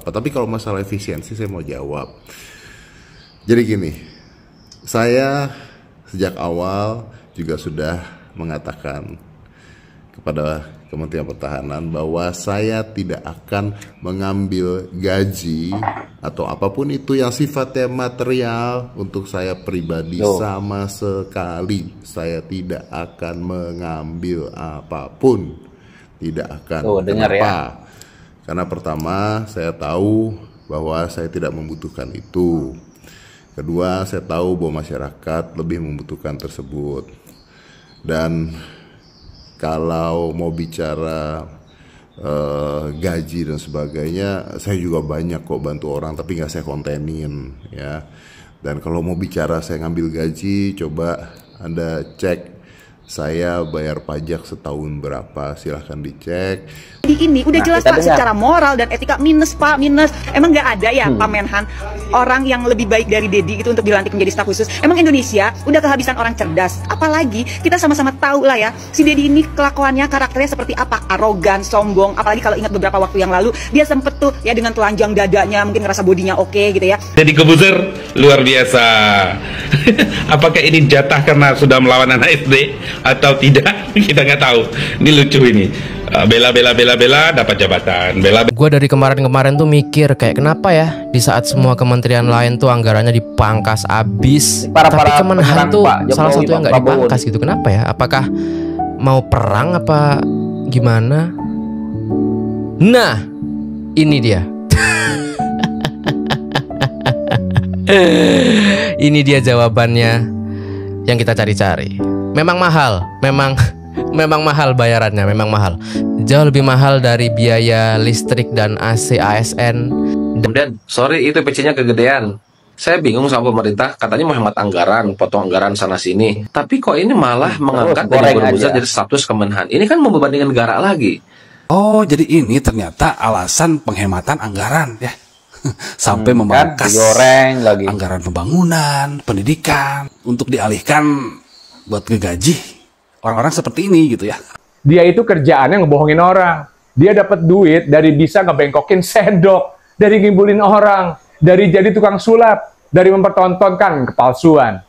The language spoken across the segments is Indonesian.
apa-apa. Tapi kalau masalah efisiensi saya mau jawab. Jadi gini, saya sejak awal juga sudah mengatakan kepada Kementerian Pertahanan bahwa saya tidak akan mengambil gaji atau apapun itu yang sifatnya material untuk saya pribadi sama sekali. Saya tidak akan mengambil apapun, tidak akan. Kenapa? Ya? Karena pertama, saya tahu bahwa saya tidak membutuhkan itu. Kedua, saya tahu bahwa masyarakat lebih membutuhkan tersebut. Dan kalau mau bicara gaji dan sebagainya, saya juga banyak kok bantu orang, tapi nggak saya kontenin ya. Dan kalau mau bicara saya ngambil gaji, coba Anda cek saya bayar pajak setahun berapa, silahkan dicek. Di ini udah jelas Pak, secara moral dan etika minus Pak, minus. Emang nggak ada ya Pak Menhan orang yang lebih baik dari Dedi itu untuk dilantik menjadi staf khusus? Emang Indonesia udah kehabisan orang cerdas. Apalagi kita sama-sama tahu lah ya, si Dedi ini kelakuannya, karakternya seperti apa? Arogan, sombong. Apalagi kalau ingat beberapa waktu yang lalu dia sempet tuh ya dengan telanjang dadanya, mungkin ngerasa bodinya oke gitu ya. Deddy Corbuzier luar biasa. Apakah ini jatah karena sudah melawan anak SD atau tidak? Kita nggak tahu. Ini lucu ini. Bela dapat jabatan. Gue dari kemarin tuh mikir kayak kenapa ya di saat semua kementerian lain tuh anggarannya dipangkas abis, tapi Kemenhan tuh salah satu yang nggak dipangkas gitu. Kenapa ya? Apakah mau perang apa gimana? Nah, ini dia. Ini dia jawabannya yang kita cari-cari. Memang mahal, memang mahal bayarannya, memang mahal. Jauh lebih mahal dari biaya listrik dan AC ASN. Kemudian, sorry itu PC-nya kegedean. Saya bingung sama pemerintah, katanya mau hemat anggaran, potong anggaran sana sini. Tapi kok ini malah mengangkat dari Corbuzier jadi status Kemenhan. Ini kan membebani negara lagi. Oh, jadi ini ternyata alasan penghematan anggaran ya. Sampai memangkas lagi anggaran pembangunan, pendidikan untuk dialihkan buat ngegaji orang-orang seperti ini gitu ya. Dia itu kerjaannya ngebohongin orang. Dia dapat duit dari bisa ngebengkokin sendok, dari ngimbulin orang, dari jadi tukang sulap, dari mempertontonkan kepalsuan.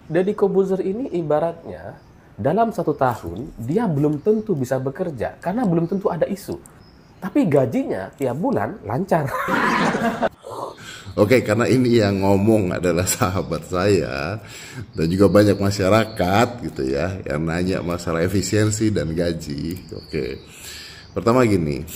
Deddy Corbuzier ini ibaratnya dalam 1 tahun dia belum tentu bisa bekerja karena belum tentu ada isu. Tapi gajinya tiap bulan lancar. Oke, karena ini yang ngomong adalah sahabat saya dan juga banyak masyarakat gitu ya yang nanya masalah efisiensi dan gaji. Oke, pertama gini,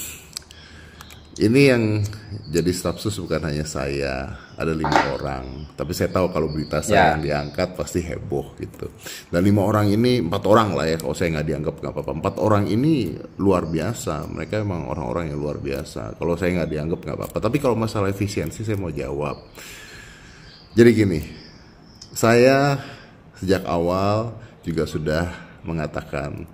ini yang jadi staf sus bukan hanya saya, ada 5 orang. Tapi saya tahu kalau berita saya yang diangkat pasti heboh gitu. Dan 5 orang ini, 4 orang lah ya, kalau saya nggak dianggap nggak apa-apa. 4 orang ini luar biasa, mereka emang orang-orang yang luar biasa. Kalau saya nggak dianggap nggak apa-apa. Tapi kalau masalah efisiensi saya mau jawab. Jadi gini, saya sejak awal juga sudah mengatakan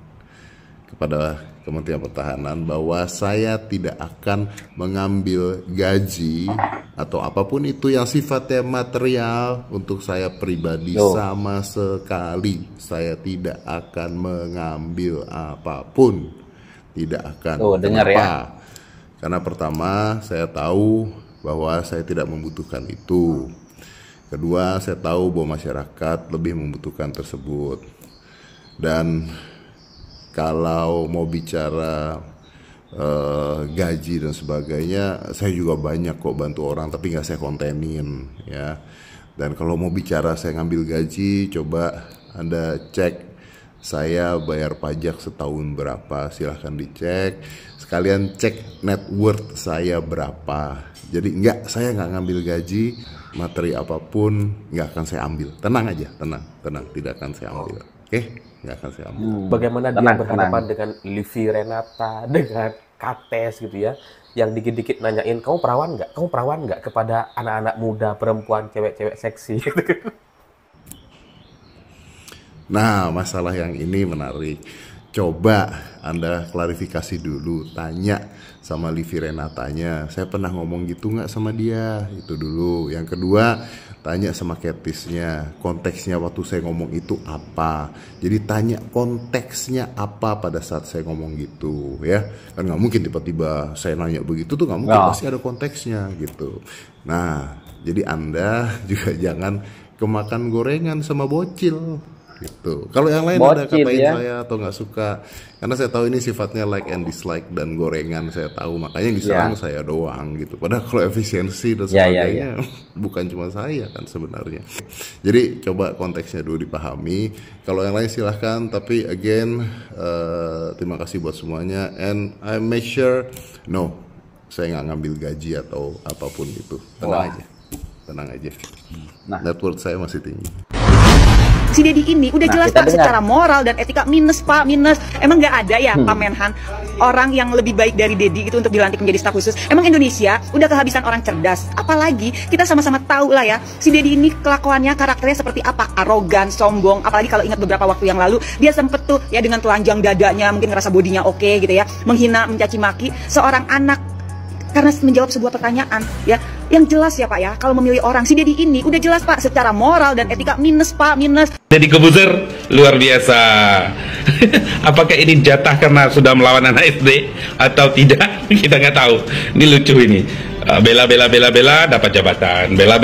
kepada Kementerian Pertahanan bahwa saya tidak akan mengambil gaji atau apapun itu yang sifatnya material untuk saya pribadi sama sekali. Saya tidak akan mengambil apapun, tidak akan. Dengar ya. Karena pertama, saya tahu bahwa saya tidak membutuhkan itu. Kedua, saya tahu bahwa masyarakat lebih membutuhkan tersebut. Dan kalau mau bicara gaji dan sebagainya, saya juga banyak kok bantu orang, tapi nggak saya kontenin ya. Dan kalau mau bicara saya ngambil gaji, coba Anda cek saya bayar pajak setahun berapa, silahkan dicek. Sekalian cek net worth saya berapa. Jadi saya nggak ngambil gaji, materi apapun nggak akan saya ambil. Tenang aja, tenang, tidak akan saya ambil. Oke? Nggak akan saya ambil. Bagaimana dia berhadapan dengan Livi Renata, dengan Kates gitu ya, yang dikit-dikit nanyain, kamu perawan nggak kepada anak-anak muda, perempuan, cewek-cewek seksi gitu. Nah, masalah yang ini menarik. Coba Anda klarifikasi dulu, tanya sama Livi Renatanya, saya pernah ngomong gitu nggak sama dia, itu dulu. Yang kedua, tanya sama Catfishnya, konteksnya waktu saya ngomong itu apa. Jadi tanya konteksnya apa pada saat saya ngomong gitu ya. Kan nggak mungkin tiba-tiba saya nanya begitu tuh, nggak mungkin, pasti ada konteksnya gitu. Nah, jadi Anda juga jangan kemakan gorengan sama bocil gitu. Kalau yang lain ada katain saya atau nggak suka, karena saya tahu ini sifatnya like and dislike dan gorengan, saya tahu, makanya yang diserang saya doang gitu. Padahal kalau efisiensi dan sebagainya bukan cuma saya kan sebenarnya. Jadi coba konteksnya dulu dipahami. Kalau yang lain silahkan, tapi again terima kasih buat semuanya, and I make sure saya nggak ngambil gaji atau apapun itu. Tenang aja. Net worth saya masih tinggi. Si Deddy ini udah jelas Pak secara moral dan etika minus Pak, minus. Emang nggak ada ya Pak Menhan orang yang lebih baik dari Deddy itu untuk dilantik menjadi staf khusus? Emang Indonesia udah kehabisan orang cerdas? Apalagi kita sama-sama tahu lah ya, si Deddy ini kelakuannya, karakternya seperti apa? Arogan, sombong. Apalagi kalau ingat beberapa waktu yang lalu dia sempet tuh ya dengan telanjang dadanya, mungkin ngerasa bodinya oke gitu ya, menghina, mencaci maki seorang anak karena menjawab sebuah pertanyaan ya. Yang jelas ya Pak ya, kalau memilih orang, si Deddy ini udah jelas Pak secara moral dan etika minus Pak, minus. Deddy Corbuzier luar biasa. Apakah ini jatah karena sudah melawan anak SD atau tidak? Kita nggak tahu. Ini lucu ini. Bela dapat jabatan. Bela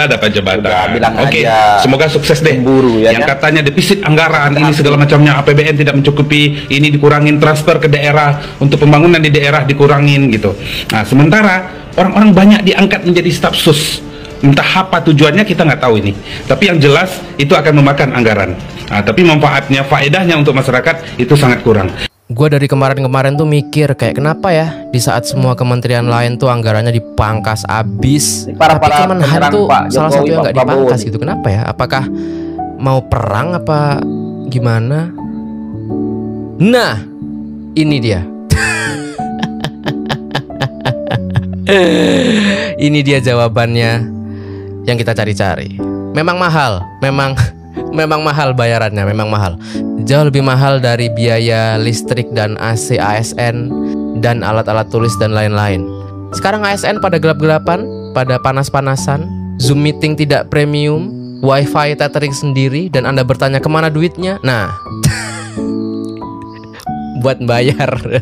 dapat jabatan. Oke, semoga sukses deh. Yang katanya defisit anggaran ini segala macamnya, APBN tidak mencukupi, ini dikurangin, transfer ke daerah untuk pembangunan di daerah dikurangin gitu. Nah, sementara orang-orang banyak diangkat menjadi staf sus. Entah apa tujuannya kita nggak tahu ini. Tapi yang jelas itu akan memakan anggaran. Nah, tapi manfaatnya, faedahnya untuk masyarakat itu sangat kurang. Gue dari kemarin-kemarin tuh mikir kayak kenapa ya di saat semua kementerian lain tuh anggarannya dipangkas abis, tapi Kemenhan tuh salah satu yang nggak dipangkas gitu. Kenapa ya? Apakah mau perang apa gimana? Nah, ini dia. Ini dia jawabannya yang kita cari-cari. Memang mahal, memang mahal bayarannya, memang mahal. Jauh lebih mahal dari biaya listrik dan AC ASN dan alat-alat tulis dan lain-lain. Sekarang ASN pada gelap-gelapan, pada panas-panasan, Zoom meeting tidak premium, WiFi tethering sendiri, dan Anda bertanya kemana duitnya? Nah, buat bayar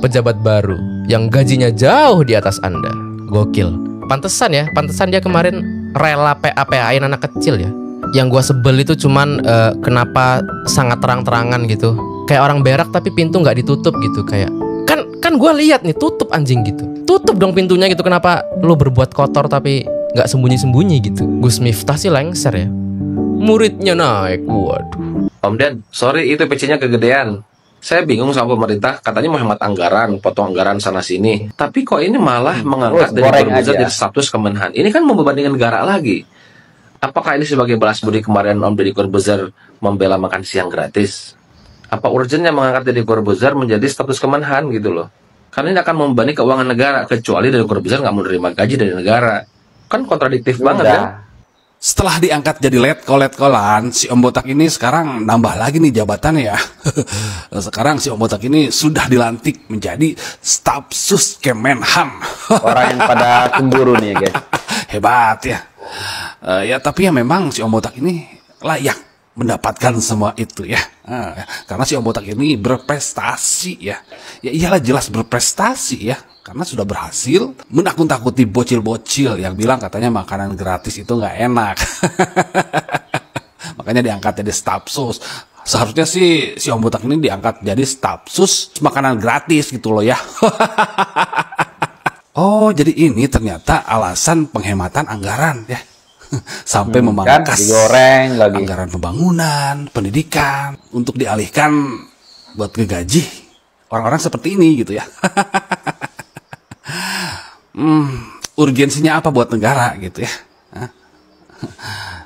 pejabat baru yang gajinya jauh di atas Anda. Gokil. Pantesan ya, pantesan dia kemarin rela PA-PA-in anak kecil ya. Yang gua sebel itu cuman kenapa sangat terang-terangan gitu, kayak orang berak tapi pintu nggak ditutup gitu. Kayak kan gua lihat nih, tutup anjing gitu, tutup dong pintunya gitu. Kenapa lu berbuat kotor tapi nggak sembunyi-sembunyi gitu? Gus Miftah sih lengser ya, muridnya naik. Waduh. Om Ded, sorry itu PC-nya kegedean. Saya bingung sama pemerintah, katanya mau hemat anggaran, potong anggaran sana sini. Tapi kok ini malah mengangkat dari Corbuzier jadi status Kemenhan. Ini kan membebani negara lagi. Apakah ini sebagai balas budi kemarin Om Deddy Corbuzier membela makan siang gratis? Apa urgennya mengangkat Deddy Corbuzier menjadi status Kemenhan gitu loh? Karena ini akan membebani keuangan negara, kecuali Deddy Corbuzier nggak menerima gaji dari negara. Kan kontradiktif banget kan? Setelah diangkat jadi letkolan, si Om Botak ini sekarang nambah lagi nih jabatannya ya. Sekarang si Om Botak ini sudah dilantik menjadi staf sus Kemenhan. Orang yang pada cemburu nih guys. Hebat ya. Ya tapi ya memang si Om Botak ini layak mendapatkan semua itu ya. Karena si Om Botak ini berprestasi ya. Ya iyalah, jelas berprestasi ya. Karena sudah berhasil menakut-takuti bocil-bocil yang bilang katanya makanan gratis itu nggak enak. Makanya diangkat jadi staf sus. Seharusnya sih si Om Botak ini diangkat jadi staf sus makanan gratis gitu loh ya. Oh, jadi ini ternyata alasan penghematan anggaran ya. Sampai memangkas digoreng lagi anggaran pembangunan, pendidikan untuk dialihkan buat ngegaji orang-orang seperti ini gitu ya. Urgensinya apa buat negara gitu ya?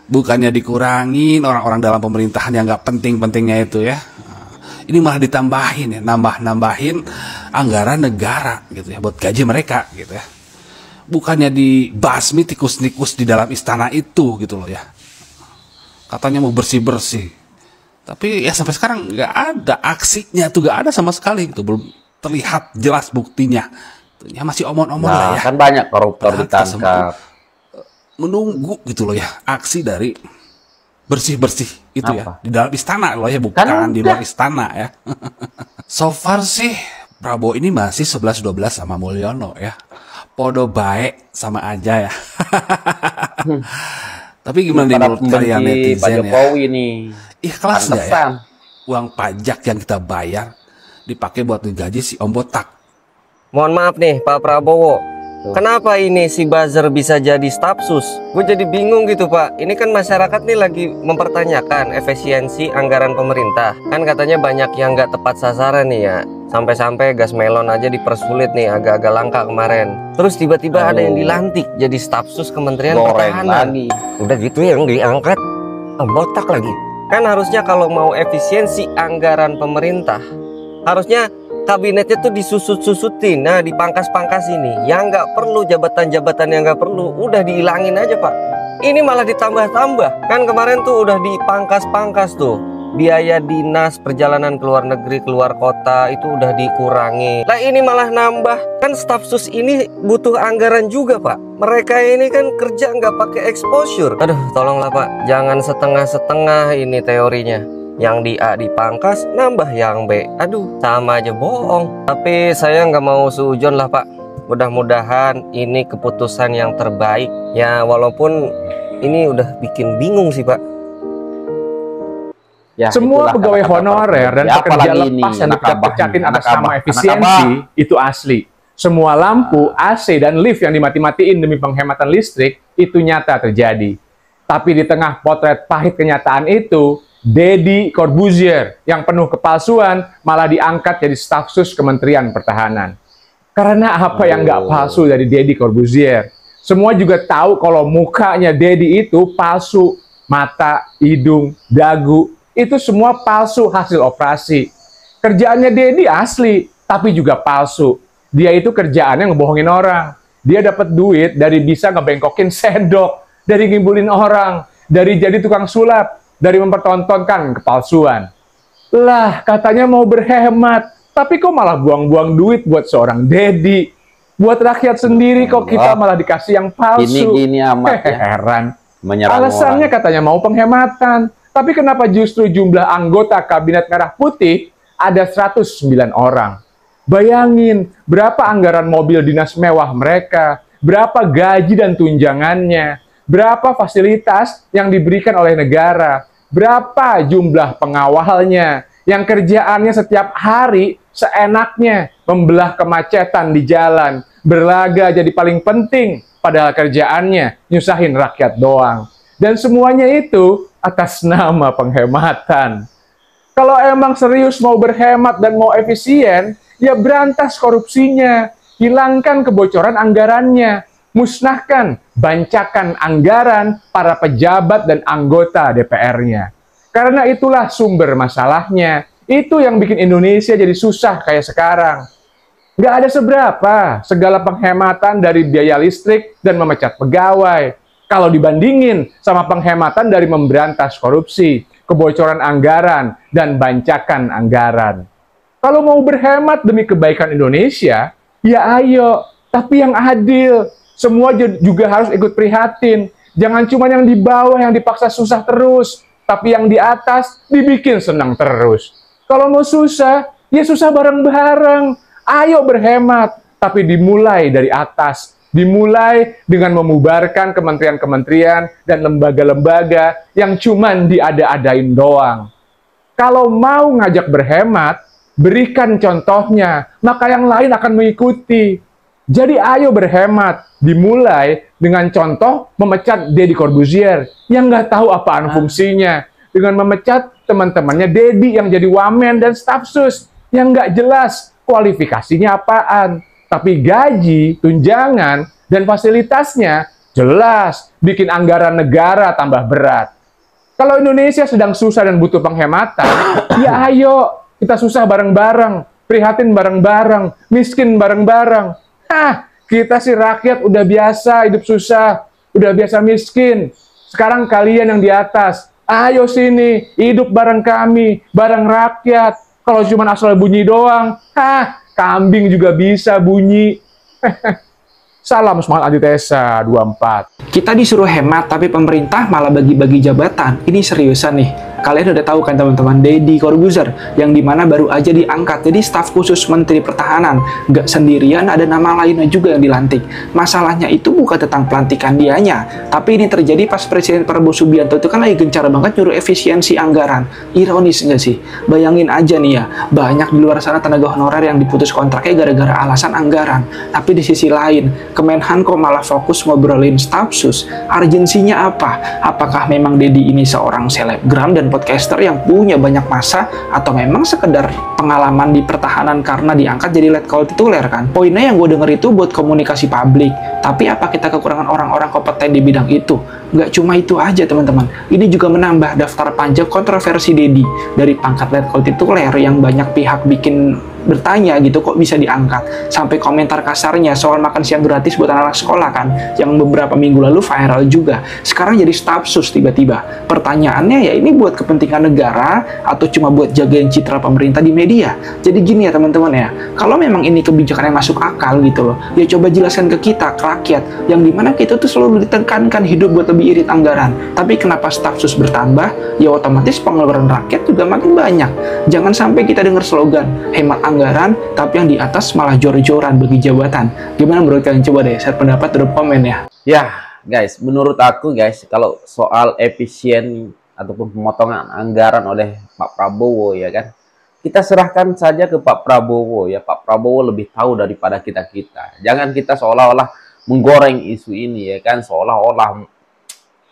Bukannya dikurangin orang-orang dalam pemerintahan yang nggak penting-pentingnya itu ya. Ini malah ditambahin ya, nambahin anggaran negara gitu ya buat gaji mereka gitu ya. Bukannya dibasmi tikus-tikus di dalam istana itu gitu loh ya. Katanya mau bersih-bersih. Tapi ya sampai sekarang nggak ada aksinya tuh, nggak ada sama sekali gitu. Belum terlihat jelas buktinya. Ya masih omong-omong lah ya. Kan banyak koruptor ditangkap. menunggu gitu loh ya, aksi dari bersih-bersih itu ya, di dalam istana loh ya, bukan kan di luar istana ya. So far sih Prabowo ini masih 11-12 sama Mulyono ya, podo baik sama aja ya. Tapi gimana nih menurut kalian netizen Pak Jokowi nih? Ikhlas nggak ya uang pajak yang kita bayar dipakai buat gaji si Om Botak? Mohon maaf nih Pak Prabowo, kenapa ini si buzzer bisa jadi staf sus? Gue jadi bingung gitu Pak. Ini kan masyarakat nih lagi mempertanyakan efisiensi anggaran pemerintah. Kan katanya banyak yang nggak tepat sasaran nih ya. Sampai-sampai gas melon aja dipersulit nih, agak-agak langka kemarin. Terus tiba-tiba ada yang dilantik jadi staf sus Kementerian Pertahanan. Udah gitu yang diangkat Om Botak lagi. Kan harusnya kalau mau efisiensi anggaran pemerintah, harusnya kabinetnya tuh disusut-susutin, nah dipangkas-pangkas ini. Yang nggak perlu, jabatan-jabatan yang nggak perlu, udah dihilangin aja Pak. Ini malah ditambah-tambah. Kan kemarin tuh udah dipangkas-pangkas tuh. Biaya dinas, perjalanan ke luar negeri, keluar kota, itu udah dikurangi. Lah ini malah nambah. Kan staf sus ini butuh anggaran juga Pak. Mereka ini kan kerja nggak pakai exposure. Aduh, tolonglah Pak, jangan setengah-setengah ini teorinya. Yang di A dipangkas, nambah yang B. Aduh, sama aja bohong. Tapi saya nggak mau suujon lah Pak. Mudah-mudahan ini keputusan yang terbaik. Ya walaupun ini udah bikin bingung sih Pak. Ya, semua pegawai honorer dan pekerja lepas yang dipecat-pecatin atas nama efisiensi itu asli. Semua lampu, AC, dan lift yang dimati-matiin demi penghematan listrik itu nyata terjadi. Tapi di tengah potret pahit kenyataan itu, Deddy Corbuzier yang penuh kepalsuan malah diangkat jadi staf sus Kementerian Pertahanan. Karena apa yang nggak palsu dari Deddy Corbuzier? Semua juga tahu kalau mukanya Deddy itu palsu. Mata, hidung, dagu, itu semua palsu hasil operasi. Kerjaannya Deddy asli, tapi juga palsu. Dia itu kerjaannya ngebohongin orang. Dia dapat duit dari bisa ngebengkokin sendok, dari ngimbulin orang, dari jadi tukang sulap, dari mempertontonkan kepalsuan. Lah, katanya mau berhemat, tapi kok malah buang-buang duit buat seorang Deddy. Buat rakyat sendiri kok kita malah dikasih yang palsu. Gini amat ya. Heran. orang. Alasannya katanya mau penghematan. Tapi kenapa justru jumlah anggota Kabinet Merah Putih ada 109 orang? Bayangin, berapa anggaran mobil dinas mewah mereka, berapa gaji dan tunjangannya, berapa fasilitas yang diberikan oleh negara, berapa jumlah pengawalnya, yang kerjaannya setiap hari seenaknya membelah kemacetan di jalan, berlaga jadi paling penting, padahal kerjaannya nyusahin rakyat doang. Dan semuanya itu atas nama penghematan. Kalau emang serius mau berhemat dan mau efisien, ya berantas korupsinya, hilangkan kebocoran anggarannya, musnahkan, bancakan anggaran para pejabat dan anggota DPR-nya. Karena itulah sumber masalahnya. Itu yang bikin Indonesia jadi susah kayak sekarang. Nggak ada seberapa segala penghematan dari biaya listrik dan memecat pegawai. Kalau dibandingin sama penghematan dari memberantas korupsi, kebocoran anggaran, dan bancakan anggaran. Kalau mau berhemat demi kebaikan Indonesia, ya ayo, tapi yang adil. Semua juga harus ikut prihatin. Jangan cuma yang di bawah yang dipaksa susah terus, tapi yang di atas dibikin senang terus. Kalau mau susah, ya susah bareng-bareng. Ayo berhemat, tapi dimulai dari atas. Dimulai dengan memubarkan kementerian-kementerian dan lembaga-lembaga yang cuman diada-adain doang. Kalau mau ngajak berhemat, berikan contohnya, maka yang lain akan mengikuti. Jadi ayo berhemat, dimulai dengan contoh memecat Deddy Corbuzier yang nggak tahu apaan fungsinya, dengan memecat teman-temannya Deddy yang jadi wamen dan staf sus yang nggak jelas kualifikasinya apaan. Tapi gaji, tunjangan, dan fasilitasnya jelas bikin anggaran negara tambah berat. Kalau Indonesia sedang susah dan butuh penghematan, ya ayo kita susah bareng-bareng, prihatin bareng-bareng, miskin bareng-bareng. Kita sih rakyat udah biasa hidup susah, udah biasa miskin. Sekarang kalian yang di atas, ayo sini, hidup bareng kami, bareng rakyat. Kalau cuma asal bunyi doang, kambing juga bisa bunyi. Salam semangat antitesa 24. Kita disuruh hemat, tapi pemerintah malah bagi-bagi jabatan. Ini seriusan nih. Kalian udah tahu kan teman-teman, Deddy Corbuzier, yang dimana baru aja diangkat jadi staf khusus Menteri Pertahanan. Gak sendirian, ada nama lainnya juga yang dilantik. Masalahnya itu bukan tentang pelantikan dianya, tapi ini terjadi pas Presiden Prabowo Subianto itu kan lagi gencar banget nyuruh efisiensi anggaran. Ironis nggak sih? Bayangin aja nih ya, banyak di luar sana tenaga honorer yang diputus kontraknya gara-gara alasan anggaran. Tapi di sisi lain, Kemenhan kok malah fokus ngobrolin staf sus. Urgensinya apa? Apakah memang Deddy ini seorang selebgram dan podcaster yang punya banyak masa, atau memang sekedar pengalaman di pertahanan karena diangkat jadi letkol tituler kan? Poinnya yang gue denger itu buat komunikasi publik. Tapi apa kita kekurangan orang-orang kompeten di bidang itu? Nggak cuma itu aja teman-teman. Ini juga menambah daftar panjang kontroversi Deddy. Dari pangkat letkol tituler yang banyak pihak bikin bertanya gitu, kok bisa diangkat, sampai komentar kasarnya soal makan siang gratis buat anak-anak sekolah kan, yang beberapa minggu lalu viral juga. Sekarang jadi staf sus tiba-tiba. Pertanyaannya ya, ini buat kepentingan negara atau cuma buat jagain citra pemerintah di media? Jadi gini ya teman-teman ya, kalau memang ini kebijakan yang masuk akal gitu loh, ya coba jelaskan ke kita, ke rakyat, yang dimana kita tuh selalu ditekankan hidup buat lebih irit anggaran. Tapi kenapa staf sus bertambah? Ya otomatis pengeluaran rakyat juga makin banyak. Jangan sampai kita dengar slogan hemat anggaran, tapi yang di atas malah jor-joran bagi jabatan. Gimana menurut kalian? Coba deh share pendapat, drop komen ya. Ya guys, menurut aku guys, kalau soal efisien ataupun pemotongan anggaran oleh Pak Prabowo ya kan, kita serahkan saja ke Pak Prabowo ya. Pak Prabowo lebih tahu daripada kita-kita. Jangan kita seolah-olah menggoreng isu ini ya kan, seolah-olah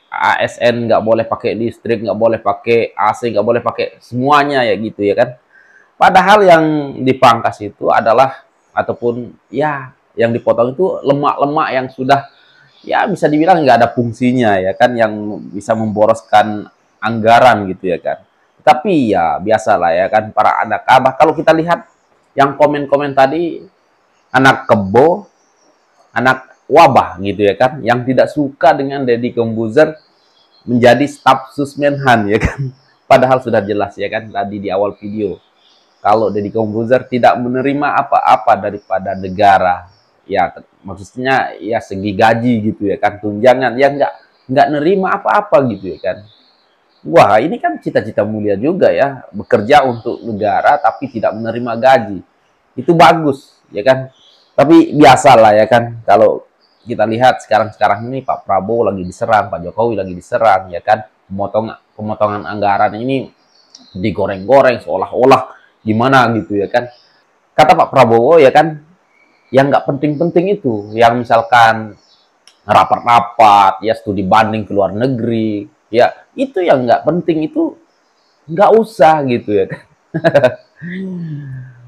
ASN nggak boleh pakai listrik, nggak boleh pakai AC, nggak boleh pakai semuanya ya gitu ya kan. Padahal yang dipangkas itu adalah, ataupun ya yang dipotong itu lemak-lemak yang sudah ya bisa dibilang nggak ada fungsinya ya kan, yang bisa memboroskan anggaran gitu ya kan. Tapi ya biasalah ya kan, para anak kabah. Kalau kita lihat yang komen-komen tadi, anak kebo, anak wabah gitu ya kan, yang tidak suka dengan Deddy Corbuzier menjadi staf sus Menhan ya kan. Padahal sudah jelas ya kan tadi di awal video, kalau Deddy Corbuzier tidak menerima apa-apa daripada negara, ya maksudnya ya segi gaji gitu ya kan, tunjangan, ya nggak nerima apa-apa gitu ya kan. Wah, ini kan cita-cita mulia juga ya, bekerja untuk negara tapi tidak menerima gaji. Itu bagus ya kan. Tapi biasalah ya kan, kalau kita lihat sekarang ini Pak Prabowo lagi diserang, Pak Jokowi lagi diserang ya kan, pemotongan anggaran ini digoreng-goreng seolah-olah gimana gitu ya kan. Kata Pak Prabowo ya kan, yang nggak penting-penting itu, yang misalkan rapat-rapat ya, studi banding ke luar negeri ya, itu yang nggak penting, itu nggak usah gitu ya kan.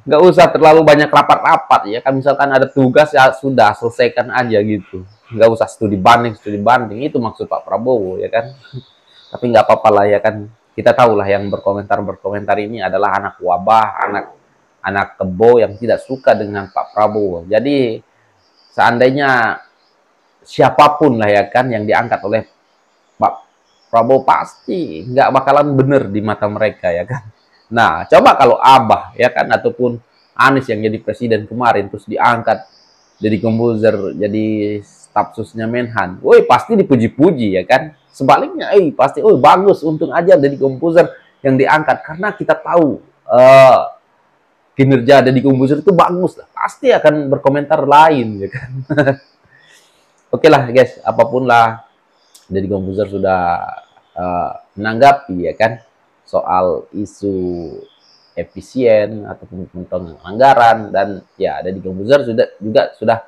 Nggak usah terlalu banyak rapat-rapat ya kan. Misalkan ada tugas ya sudah selesaikan aja gitu, nggak usah studi banding, itu maksud Pak Prabowo ya kan. Tapi nggak apa-apa lah ya kan. Kita tahulah yang berkomentar ini adalah anak wabah, anak kebo yang tidak suka dengan Pak Prabowo. Jadi seandainya siapapun lah ya kan yang diangkat oleh Pak Prabowo, pasti nggak bakalan bener di mata mereka ya kan. Nah, coba kalau Abah ya kan, ataupun Anies yang jadi presiden kemarin terus diangkat jadi Corbuzier jadi staf susnya Menhan, woi pasti dipuji-puji ya kan. Sebaliknya, pasti, bagus, untung aja Deddy Corbuzier yang diangkat, karena kita tahu kinerja Deddy Corbuzier itu bagus lah, pasti akan berkomentar lain ya kan. Oke lah guys, apapun lah, Deddy Corbuzier sudah menanggapi ya kan soal isu efisien ataupun pemotongan anggaran, dan ya Deddy Corbuzier sudah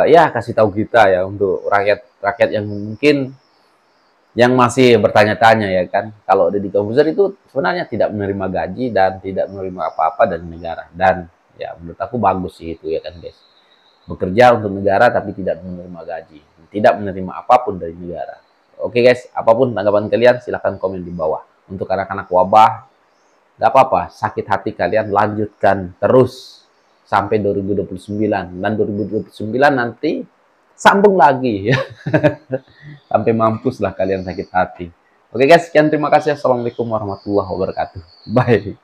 ya kasih tahu kita ya, untuk rakyat yang mungkin yang masih bertanya-tanya ya kan, kalau Deddy Corbuzier itu sebenarnya tidak menerima gaji dan tidak menerima apa-apa dari negara. Dan ya menurut aku bagus sih itu ya kan guys, bekerja untuk negara tapi tidak menerima gaji, tidak menerima apapun dari negara. Oke guys, apapun tanggapan kalian silahkan komen di bawah. Untuk anak-anak wabah, nggak apa-apa, sakit hati kalian lanjutkan terus sampai 2029, dan 2029 nanti sambung lagi ya. Sampai mampus lah kalian sakit hati. Oke guys, sekian, terima kasih. Assalamualaikum warahmatullahi wabarakatuh. Bye.